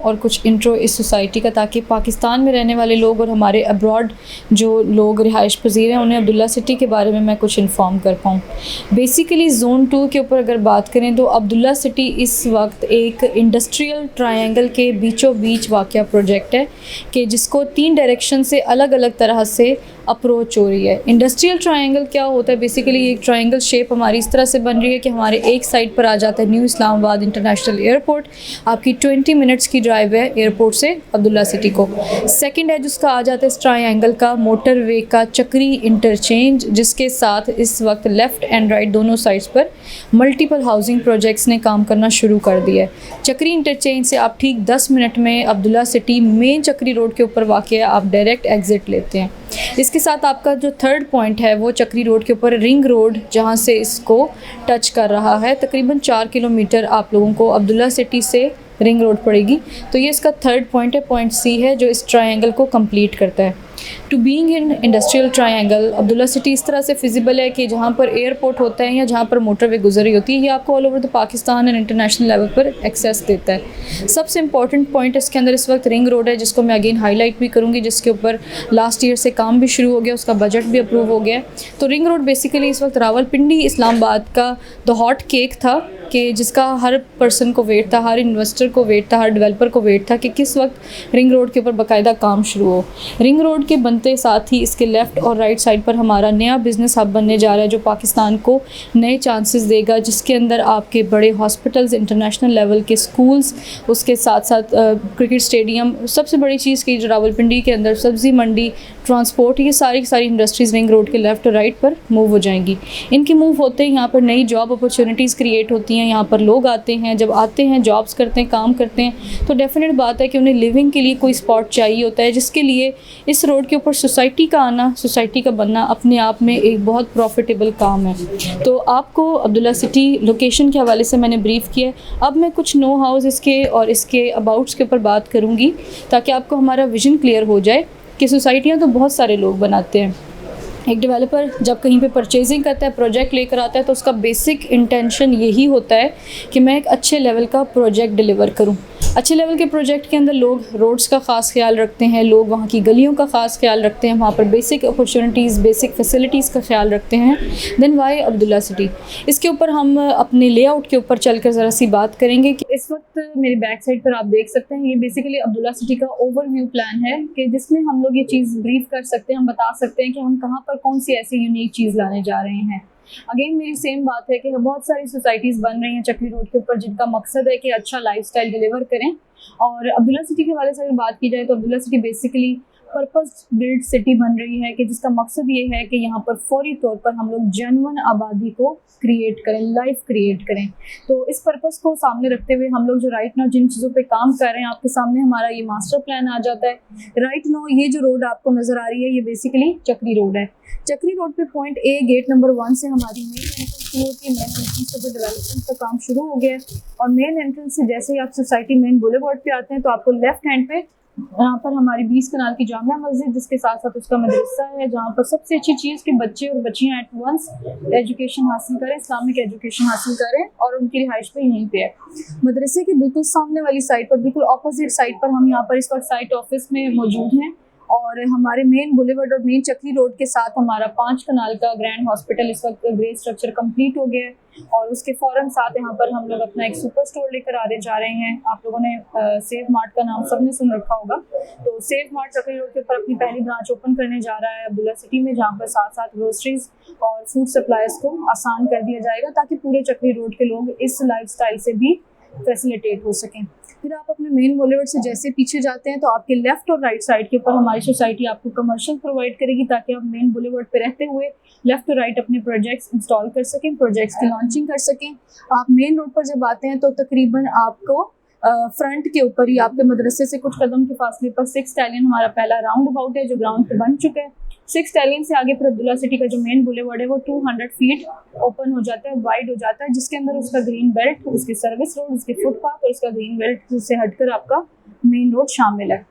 और कुछ इंट्रो इस सोसाइटी का, ताकि पाकिस्तान में रहने वाले लोग और हमारे अब्रॉड जो लोग रिहाइश पज़ीर हैं उन्हें अब्दुल्ला सिटी के बारे में मैं कुछ इन्फॉर्म कर पाऊँ। बेसिकली ज़ोन 2 के ऊपर अगर बात करें तो अब्दुल्ला सिटी इस वक्त एक इंडस्ट्रियल ट्रायंगल के बीचों बीच वाक़या प्रोजेक्ट है कि जिसको 3 डायरेक्शन से अलग अलग तरह से अप्रोच हो रही है। इंडस्ट्रियल ट्रायंगल क्या होता है? बेसिकली एक ट्रायंगल शेप हमारी इस तरह से बन रही है कि हमारे एक साइड पर आ जाता है न्यू इस्लामाबाद इंटरनेशनल एयरपोर्ट, आपकी 20 मिनट्स की ड्राइव है एयरपोर्ट से अब्दुल्ला सिटी को। सेकंड है जिसका आ जाता है इस ट्रायंगल का मोटर वे का चक्री इंटरचेंज, जिसके साथ इस वक्त लेफ़्ट एंड राइट दोनों साइड्स पर मल्टीपल हाउसिंग प्रोजेक्ट्स ने काम करना शुरू कर दिया है। चक्री इंटरचेंज से आप ठीक 10 मिनट में अब्दुल्ला सिटी मेन चक्री रोड के ऊपर वाक़ आप डायरेक्ट एग्ज़िट लेते हैं। इसके साथ आपका जो थर्ड पॉइंट है वो चक्री रोड के ऊपर रिंग रोड, जहाँ से इसको टच कर रहा है। तकरीबन 4 किलोमीटर आप लोगों को अब्दुल्ला सिटी से रिंग रोड पड़ेगी। तो ये इसका थर्ड पॉइंट है, पॉइंट सी है जो इस ट्रायंगल को कंप्लीट करता है। To being in industrial triangle Abdullah city इस तरह से फिजिबल है कि जहाँ पर एयरपोर्ट होता है या जहाँ पर मोटरवे गुजरी होती है, ये आपको all over the Pakistan and international level पर एक्सेस देता है। सबसे इंपॉर्टेंट पॉइंट इसके अंदर इस वक्त रिंग रोड है, जिसको मैं अगेन हाईलाइट भी करूँगी, जिसके ऊपर लास्ट ईयर से काम भी शुरू हो गया, उसका बजट भी अप्रूव हो गया। तो रिंग रोड बेसिकली इस वक्त रावलपिंडी इस्लामाबाद का द हॉट केक था कि जिसका हर पर्सन को वेट था, हर इन्वेस्टर को वेट था, हर डेवलपर को वेट था कि किस वक्त रिंग रोड के ऊपर बाकायदा काम शुरू हो। रिंग रोड के बनते साथ ही इसके लेफ़्ट और राइट साइड पर हमारा नया बिज़नेस हब बनने जा रहा है जो पाकिस्तान को नए चांसेस देगा, जिसके अंदर आपके बड़े हॉस्पिटल्स, इंटरनेशनल लेवल के स्कूल्स, उसके साथ साथ क्रिकेट स्टेडियम, सबसे बड़ी चीज़ की जो रावलपिंडी के अंदर सब्ज़ी मंडी, ट्रांसपोर्ट, ये सारी इंडस्ट्रीज़ रिंग रोड के लेफ़्ट और राइट पर मूव हो जाएंगी। इनके मूव होते ही यहाँ पर नई जॉब अपॉर्चुनिटीज़ क्रिएट होती हैं, यहाँ पर लोग आते हैं, जब आते हैं जॉब्स करते हैं, काम करते हैं, तो डेफिनेट बात है कि उन्हें लिविंग के लिए कोई स्पॉट चाहिए होता है, जिसके लिए इस रोड के ऊपर सोसाइटी का आना, सोसाइटी का बनना अपने आप में एक बहुत प्रॉफिटेबल काम है। तो आपको अब्दुल्ला सिटी लोकेशन के हवाले से मैंने ब्रीफ़ किया है। अब मैं कुछ नो हाउस इसके और इसके अबाउट्स के ऊपर बात करूँगी ताकि आपको हमारा विज़न क्लियर हो जाए कि सोसाइटियाँ तो बहुत सारे लोग बनाते हैं। एक डेवलपर जब कहीं पे परचेजिंग करता है, प्रोजेक्ट लेकर आता है, तो उसका बेसिक इंटेंशन यही होता है कि मैं एक अच्छे लेवल का प्रोजेक्ट डिलीवर करूं। अच्छे लेवल के प्रोजेक्ट के अंदर लोग रोड्स का ख़ास ख्याल रखते हैं, लोग वहाँ की गलियों का ख़ास ख्याल रखते हैं, वहाँ पर बेसिक अपॉर्चुनिटीज़, बेसिक फैसिलिटीज़ का ख्याल रखते हैं। देन वाई अब्दुल्ला सिटी, इसके ऊपर हम अपने लेआउट के ऊपर चल कर ज़रा सी बात करेंगे कि इस वक्त मेरी बैक साइड पर आप देख सकते हैं, ये बेसिकली अब्दुल्ला सिटी का ओवरव्यू प्लान है कि जिसमें हम लोग ये चीज़ ब्रीफ कर सकते हैं, हम बता सकते हैं कि हम कहाँ पर कौन सी ऐसी यूनिक चीज़ लाने जा रहे हैं। अगेन मेरी सेम बात है कि बहुत सारी सोसाइटीज़ बन रही हैं चक्री रोड के ऊपर जिनका मकसद है कि अच्छा लाइफस्टाइल डिलीवर करें। और अब्दुल्ला सिटी के हवाले से अगर बात की जाए तो Abdullah city basically purpose build city बन रही है कि जिसका मकसद ये है कि यहाँ पर फौरी तौर पर हम लोग जेन्युइन आबादी को क्रिएट करें, लाइफ क्रिएट करें। तो इस पर्पस को सामने रखते हुए हम लोग जो राइट नाउ जिन चीज़ों पे काम कर रहे हैं, आपके सामने हमारा ये मास्टर प्लान आ जाता है। राइट नाउ ये जो रोड आपको नज़र आ रही है ये बेसिकली चक्री रोड है। चक्री रोड पे पॉइंट ए गेट नंबर 1 से हमारी मेन एंट्रेंस शुरू होती है। मेन एंट्रेंस के ऊपर डेवलपमेंट का काम शुरू हो गया है और मेन एंट्रेंस से जैसे ही आप सोसाइटी मेन बुलेवार्ड पे आते हैं तो आपको लेफ्ट हैंड पे यहाँ पर हमारी 20 कनाल की जामिया मस्जिद, जिसके साथ साथ उसका मदरसा है, जहाँ पर सबसे अच्छी चीज़ कि बच्चे और बच्चियाँ एट वंस एजुकेशन हासिल करें, इस्लामिक एजुकेशन हासिल करें और उनकी रिहाइश पे यहीं पे है। मदरसे के बिल्कुल सामने वाली साइड पर, बिल्कुल अपोजिट साइड पर हम यहाँ पर इस वक्त साइट ऑफिस में मौजूद हैं और हमारे मेन बुलेवार्ड और मेन चक्री रोड के साथ हमारा 5 कनाल का ग्रैंड हॉस्पिटल इस वक्त ग्रे स्ट्रक्चर कंप्लीट हो गया है और उसके फ़ौरन साथ यहाँ पर हम लोग अपना एक सुपर स्टोर लेकर आने जा रहे हैं। आप लोगों ने सेफ मार्ट का नाम सबने सुन रखा होगा, तो सेफ मार्ट चक्री रोड के ऊपर अपनी पहली ब्रांच ओपन करने जा रहा है अब्दुल्ला सिटी में, जहाँ पर साथ साथ ग्रोसरीज और फूड सप्लाईज को आसान कर दिया जाएगा ताकि पूरे चक्री रोड के लोग इस लाइफस्टाइल से भी फैसिलिटेट हो सकें। फिर आप अपने मेन बुलेवार्ड से जैसे पीछे जाते हैं तो आपके लेफ्ट और राइट साइड के ऊपर हमारी सोसाइटी आपको कमर्शियल प्रोवाइड करेगी ताकि आप मेन बुलेवार्ड पे रहते हुए लेफ्ट और राइट अपने प्रोजेक्ट्स इंस्टॉल कर सकें, प्रोजेक्ट्स की लॉन्चिंग कर सकें। आप मेन रोड पर जब आते हैं तो तकरीबन आपको फ्रंट के ऊपर ही आपके मदरसे से कुछ कदम के फासले पर 6 स्टैलियन हमारा पहला राउंड अबाउट है जो ग्राउंड पे बन चुका है। 6 स्टैलियन से आगे फिर अब्दुल्ला सिटी का जो मेन बुलेवार्ड है वो 200 फीट ओपन हो जाता है, वाइड हो जाता है, जिसके अंदर उसका ग्रीन बेल्ट, उसकी सर्विस रोड, उसके फुटपाथ और उसका ग्रीन बेल्ट से हटकर आपका मेन रोड शामिल है।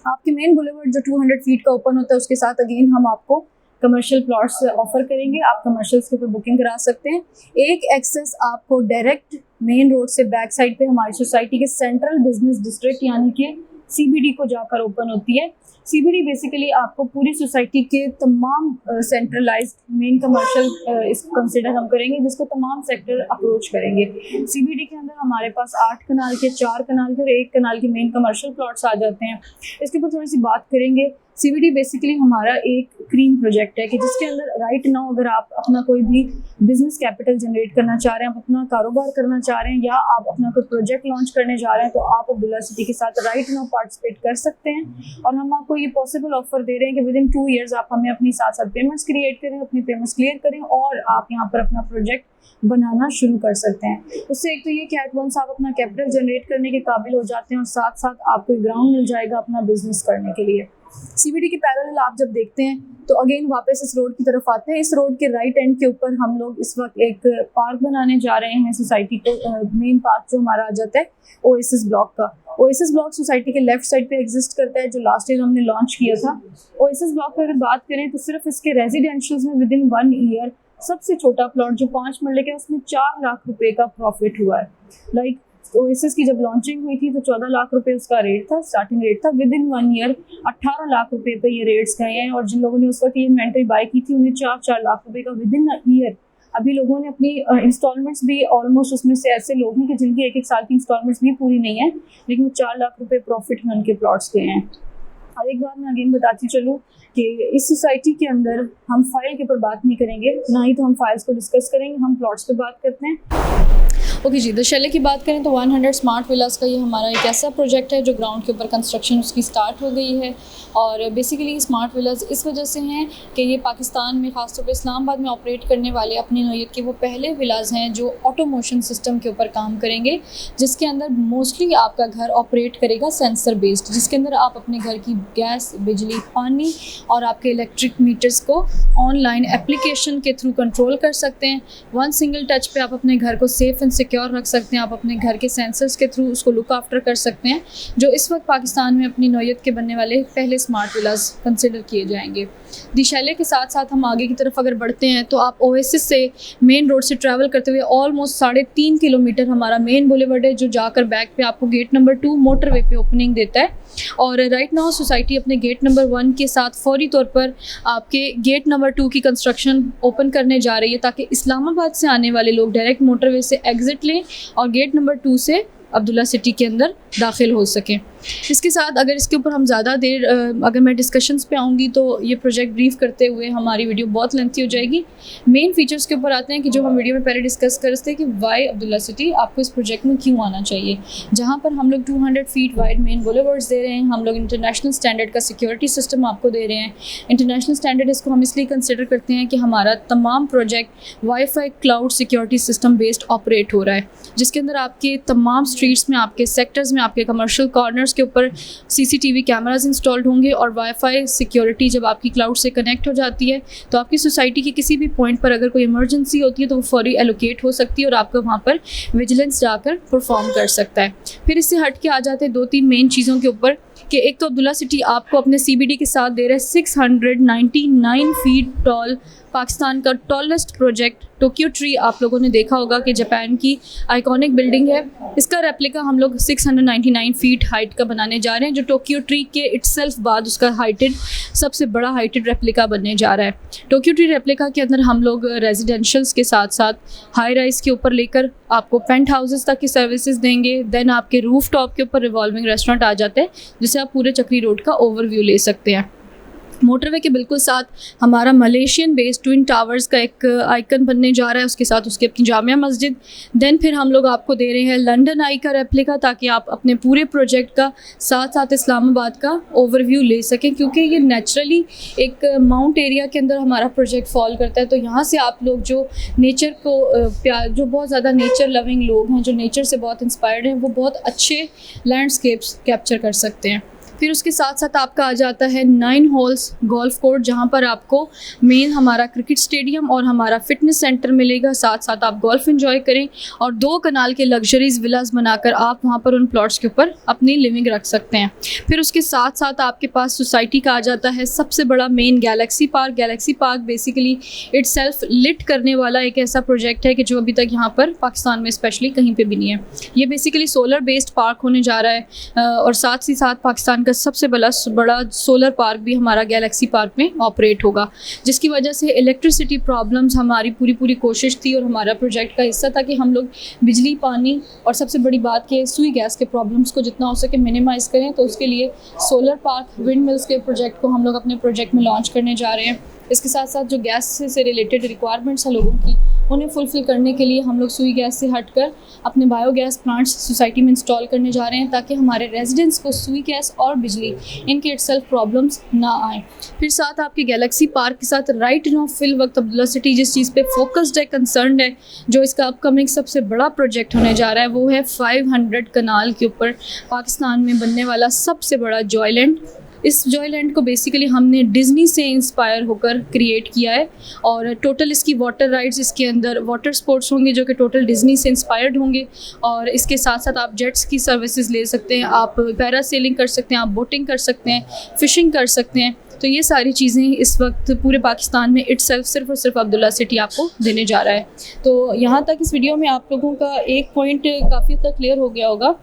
आपके मेन बुलेवार्ड जो 200 फीट का ओपन होता है उसके साथ अगेन हम आपको कमर्शियल प्लॉट्स ऑफर करेंगे। आप कमर्शियल्स के ऊपर बुकिंग करा सकते हैं। एक एक्सेस आपको डायरेक्ट मेन रोड से बैक साइड पे हमारी सोसाइटी के सेंट्रल बिजनेस डिस्ट्रिक्ट यानी कि CBD को जाकर ओपन होती है। CBD बेसिकली आपको पूरी सोसाइटी के तमाम सेंट्रलाइज्ड मेन कमर्शियल इसको कंसिडर हम करेंगे, जिसको तमाम सेक्टर अप्रोच करेंगे। CBD के अंदर हमारे पास 8 कनाल के, 4 कनाल के और 1 कनाल के मेन कमर्शियल प्लॉट्स आ जाते हैं। इसके ऊपर थोड़ी सी बात करेंगे। CBD बेसिकली हमारा एक क्रीम प्रोजेक्ट है कि जिसके अंदर राइट नाउ अगर आप अपना कोई भी बिजनेस कैपिटल जनरेट करना चाह रहे हैं, आप अपना कारोबार करना चाह रहे हैं या आप अपना कोई प्रोजेक्ट लॉन्च करने जा रहे हैं, तो आप अब्दुल्ला सिटी के साथ राइट नाउ पार्टिसिपेट कर सकते हैं। और हम आपको ये पॉसिबल ऑफर दे रहे हैं कि विदिन 2 ईयर्स आप हमें अपनी साथ पेमेंट्स क्रिएट करें, अपनी पेमेंट्स क्लियर करें और आप यहाँ पर अपना प्रोजेक्ट बनाना शुरू कर सकते हैं। उससे एक तो ये कि एट वंस आप अपना कैपिटल जनरेट करने के काबिल हो जाते हैं और साथ साथ आपको ग्राउंड मिल जाएगा अपना बिजनेस करने के लिए। CBD के पैरेलल आप जब देखते हैं तो अगेन वापस इस रोड की तरफ आते हैं। इस रोड के राइट एंड के ऊपर हम लोग इस वक्त एक पार्क बनाने जा रहे हैं सोसाइटी को। मेन पार्क जो हमारा आ जाता है ओएसिस ब्लॉक का। ओएसिस ब्लॉक सोसाइटी के लेफ्ट साइड पे एग्जिस्ट करता है, जो लास्ट ईयर हमने लॉन्च किया था। ओएसिस ब्लॉक पर अगर बात करें तो सिर्फ इसके रेजिडेंशियल्स में विदिन 1 ईयर सबसे छोटा प्लॉट जो 5 मरले का, उसमें 4 लाख रुपए का प्रॉफिट हुआ है। ओएसिस की जब लॉन्चिंग हुई थी तो 14 लाख रुपए उसका रेट था, स्टार्टिंग रेट था। विदिन 1 ईयर 18 लाख रुपए पे ये रेट्स गए हैं और जिन लोगों ने उस वक्त ये इन्वेंट्री बाय की थी उन्हें 4 लाख रुपए का विदिन ईयर। अभी लोगों ने अपनी इंस्टॉलमेंट्स भी ऑलमोस्ट, उसमें से ऐसे लोग हैं कि जिनकी 1-1 साल की इंस्टॉलमेंट्स भी पूरी नहीं है, लेकिन वो 4 लाख रुपए प्रॉफिट में उनके प्लॉट्स गए हैं। और एक बात मैं अगेन बताती चलूँ कि इस सोसाइटी के अंदर हम फाइल के ऊपर बात नहीं करेंगे, ना ही तो हम फाइल्स को डिस्कस करेंगे, हम प्लॉट्स पे बात करते हैं। ओके जी, दशहरे की बात करें तो 100 स्मार्ट विलास का ये हमारा एक ऐसा प्रोजेक्ट है जो ग्राउंड के ऊपर कंस्ट्रक्शन उसकी स्टार्ट हो गई है। और बेसिकली स्मार्ट विलास इस वजह से हैं कि ये पाकिस्तान में ख़ासतौर पर इस्लामाबाद में ऑपरेट करने वाले अपनी नौयत के वो पहले विलास हैं जो ऑटोमोशन सिस्टम के ऊपर काम करेंगे, जिसके अंदर मोस्टली आपका घर ऑपरेट करेगा सेंसर बेस्ड, जिसके अंदर आप अपने घर की गैस, बिजली, पानी और आपके इलेक्ट्रिक मीटर्स को ऑनलाइन एप्लीकेशन के थ्रू कंट्रोल कर सकते हैं। वन सिंगल टच पे आप अपने घर को सेफ एंड सिक्योर रख सकते हैं। आप अपने घर के सेंसर्स के थ्रू उसको लुक आफ्टर कर सकते हैं, जो इस वक्त पाकिस्तान में अपनी नौयत के बनने वाले पहले स्मार्ट विलास कंसिडर किए जाएंगे। दिशाले के साथ साथ हम आगे की तरफ अगर बढ़ते हैं तो आप ओएसिस से मेन रोड से ट्रैवल करते हुए ऑलमोस्ट 3.5 किलोमीटर हमारा मेन बुलेवर्ड है, जो जाकर बैक पे आपको गेट नंबर 2 मोटरवे पे ओपनिंग देता है। और राइट नाउ सोसाइटी अपने गेट नंबर 1 के साथ फौरी तौर पर आपके गेट नंबर 2 की कंस्ट्रक्शन ओपन करने जा रही है, ताकि इस्लामाबाद से आने वाले लोग डायरेक्ट मोटरवे से एग्ज़िट लें और गेट नंबर 2 से अब्दुल्ला सिटी के अंदर दाखिल हो सकें। इसके साथ अगर इसके ऊपर हम ज़्यादा देर अगर मैं डिस्कशंस पे आऊँगी तो ये प्रोजेक्ट ब्रीफ करते हुए हमारी वीडियो बहुत लेंथी हो जाएगी। मेन फीचर्स के ऊपर आते हैं कि जो हम वीडियो में पहले डिस्कस कर रहे थे कि वाई अब्दुल्ला सिटी आपको इस प्रोजेक्ट में क्यों आना चाहिए, जहाँ पर हम लोग 200 फीट वाइड मेन बुलेवर्ड्स दे रहे हैं, हम लोग इंटरनेशनल स्टैंडर्ड का सिक्योरिटी सिस्टम आपको दे रहे हैं। इंटरनेशनल स्टैंडर्ड इसको हम इसलिए कंसिडर करते हैं कि हमारा तमाम project wifi cloud security system based operate हो रहा है, जिसके अंदर आपके तमाम स्ट्रीट्स में, आपके सेक्टर्स में, आपके कमर्शियल कॉर्नर्स के ऊपर CCTV कैमरास इंस्टॉल्ड होंगे। और वाईफाई सिक्योरिटी जब आपकी क्लाउड से कनेक्ट हो जाती है तो आपकी सोसाइटी के किसी भी पॉइंट पर अगर कोई इमरजेंसी होती है तो वो फौरी एलोकेट हो सकती है और आपका वहाँ पर विजिलेंस जाकर परफॉर्म कर सकता है। फिर इससे हट के आ जाते हैं 2-3 मेन चीज़ों के ऊपर कि एक तो अब्दुल्ला सिटी आपको अपने CBD के साथ दे रहा है 699 फीट टॉल पाकिस्तान का टॉलेस्ट प्रोजेक्ट टोक्यो ट्री। आप लोगों ने देखा होगा कि जापान की आइकॉनिक बिल्डिंग है, इसका रेप्लिका हम लोग 699 फीट हाइट का बनाने जा रहे हैं, जो टोक्यो ट्री के इटसेल्फ बाद उसका हाइटेड सबसे बड़ा हाइटेड रेप्लिका बनने जा रहा है। टोक्यो ट्री रेप्लिका के अंदर हम लोग रेजिडेंशियल्स के साथ साथ हाई राइज के ऊपर लेकर आपको पेंट हाउसेस तक की सर्विसेज देंगे। देन आपके रूफ टॉप के ऊपर रिवॉल्विंग रेस्टोरेंट आ जाते हैं, जिससे आप पूरे चक्री रोड का ओवरव्यू ले सकते हैं। मोटरवे के बिल्कुल साथ हमारा मलेशियन बेस्ड ट्विन टावर्स का एक आइकन बनने जा रहा है, उसके साथ उसकी अपनी जामिया मस्जिद। देन फिर हम लोग आपको दे रहे हैं लंदन आई का रेप्लिका, ताकि आप अपने पूरे प्रोजेक्ट का साथ साथ इस्लामाबाद का ओवरव्यू ले सकें, क्योंकि ये नेचुरली एक माउंट एरिया के अंदर हमारा प्रोजेक्ट फॉल करता है। तो यहाँ से आप लोग जो नेचर को प्यार, जो बहुत ज़्यादा नेचर लविंग लोग हैं, जो नेचर से बहुत इंस्पायर्ड हैं, वो बहुत अच्छे लैंडस्केप्स कैप्चर कर सकते हैं। फिर उसके साथ साथ आपका आ जाता है 9 होल्स गोल्फ कोर्ट, जहाँ पर आपको मेन हमारा क्रिकेट स्टेडियम और हमारा फिटनेस सेंटर मिलेगा, साथ साथ आप गोल्फ एंजॉय करें और 2 कनाल के लग्जरीज विलास बनाकर आप वहाँ पर उन प्लॉट्स के ऊपर अपनी लिविंग रख सकते हैं। फिर उसके साथ साथ आपके पास सोसाइटी का आ जाता है सबसे बड़ा main galaxy park. Galaxy park basically itself lit करने वाला एक ऐसा प्रोजेक्ट है कि जो अभी तक यहाँ पर पाकिस्तान में स्पेशली कहीं पे भी नहीं है। ये बेसिकली सोलर बेस्ड पार्क होने जा रहा है और साथ ही साथ पाकिस्तान का सबसे बड़ा सोलर पार्क भी हमारा गैलेक्सी पार्क में ऑपरेट होगा, जिसकी वजह से इलेक्ट्रिसिटी प्रॉब्लम्स हमारी पूरी कोशिश थी और हमारा प्रोजेक्ट का हिस्सा था कि हम लोग बिजली, पानी और सबसे बड़ी बात कि सुई गैस के प्रॉब्लम्स को जितना हो सके मिनिमाइज़ करें। तो उसके लिए सोलर पार्क, विंड मिल्स के प्रोजेक्ट को हम लोग अपने प्रोजेक्ट में लॉन्च करने जा रहे हैं। इसके साथ साथ जो गैस से रिलेटेड रिक्वायरमेंट्स हैं लोगों की, उन्हें फुलफ़िल करने के लिए हम लोग सुई गैस से हटकर अपने बायोगैस प्लांट्स सोसाइटी में इंस्टॉल करने जा रहे हैं, ताकि हमारे रेजिडेंट्स को सुई गैस और बिजली इनके इटसेल्फ प्रॉब्लम्स ना आए। फिर साथ आपके गैलेक्सी पार्क के साथ राइट नाउ फिल वक्त अब्दुल्ला सिटी जिस चीज़ पे फोकस्ड है, कंसर्न्ड है, जो इसका अपकमिंग सबसे बड़ा प्रोजेक्ट होने जा रहा है, वो है 500 कनाल के ऊपर पाकिस्तान में बनने वाला सबसे बड़ा जॉयलैंड। इस जॉयलैंड को बेसिकली हमने डिज़नी से इंस्पायर होकर क्रिएट किया है और टोटल इसकी वाटर राइड्स, इसके अंदर वाटर स्पोर्ट्स होंगे जो कि टोटल डिज़नी से इंस्पायर्ड होंगे और इसके साथ साथ आप जेट्स की सर्विसेज ले सकते हैं, आप पैरासेलिंग कर सकते हैं, आप बोटिंग कर सकते हैं, फ़िशिंग कर सकते हैं। तो ये सारी चीज़ें इस वक्त पूरे पाकिस्तान में इटसेल्फ सिर्फ और सिर्फ अब्दुल्ला सिटी आपको देने जा रहा है। तो यहाँ तक इस वीडियो में आप लोगों का एक पॉइंट काफ़ी तक क्लियर हो गया होगा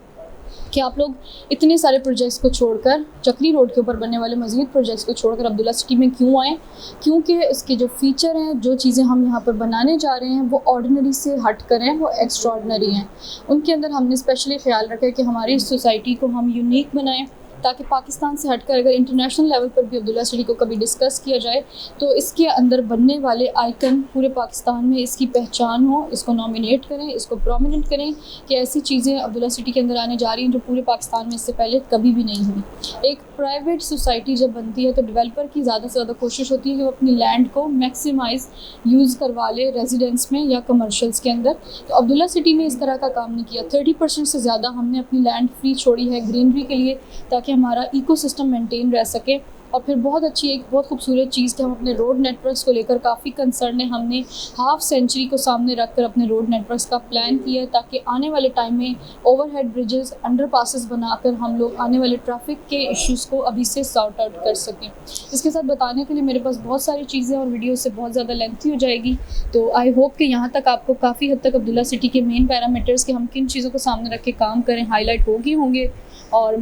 कि आप लोग इतने सारे प्रोजेक्ट्स को छोड़कर, चक्री रोड के ऊपर बनने वाले मज़ीद प्रोजेक्ट्स को छोड़कर अब्दुल्ला सिटी में क्यों आए। क्योंकि इसके जो फ़ीचर हैं, जो चीज़ें हम यहाँ पर बनाने जा रहे हैं, वो ऑर्डिनरी से हट कर हैं, वो एक्स्ट्राऑर्डिनरी हैं। उनके अंदर हमने स्पेशली ख्याल रखा है कि हमारी सोसाइटी को हम यूनिक बनाएं, ताकि पाकिस्तान से हटकर अगर इंटरनेशनल लेवल पर भी अब्दुल्ला सिटी को कभी डिस्कस किया जाए तो इसके अंदर बनने वाले आइकन पूरे पाकिस्तान में इसकी पहचान हो, इसको नॉमिनेट करें, इसको प्रोमिनेंट करें कि ऐसी चीज़ें अब्दुल्ला सिटी के अंदर आने जा रही हैं जो पूरे पाकिस्तान में इससे पहले कभी भी नहीं हुई। एक प्राइवेट सोसाइटी जब बनती है तो डेवलपर की ज़्यादा से ज़्यादा कोशिश होती है कि वो अपनी लैंड को मैक्सिमाइज़ यूज़ करवा ले रेजिडेंस में या कमर्शल्स के अंदर। तो अब्दुल्ला सिटी ने इस तरह का काम नहीं किया। 30% से ज़्यादा हमने अपनी लैंड फ्री छोड़ी है ग्रीनरी के लिए, ताकि हमारा इकोसिस्टम मेंटेन रह सके। और फिर बहुत अच्छी एक बहुत खूबसूरत चीज़ कि हम अपने रोड नेटवर्क्स को लेकर काफ़ी कंसर्न है। हमने हाफ सेंचुरी को सामने रखकर अपने रोड नेटवर्क्स का प्लान किया है, ताकि आने वाले टाइम में ओवरहेड ब्रिजेस, अंडरपासेस बनाकर हम लोग आने वाले ट्रैफिक के इश्यूज़ को अभी से सॉर्ट आउट कर सकें। इसके साथ बताने के लिए मेरे पास बहुत सारी चीज़ें और वीडियो से बहुत ज़्यादा लेंथी हो जाएगी। तो आई होप कि यहाँ तक आपको काफ़ी हद तक अब्दुल्ला सिटी के मेन पैरामीटर्स के हम किन चीज़ों को सामने रख के काम करें हाईलाइट होंगे और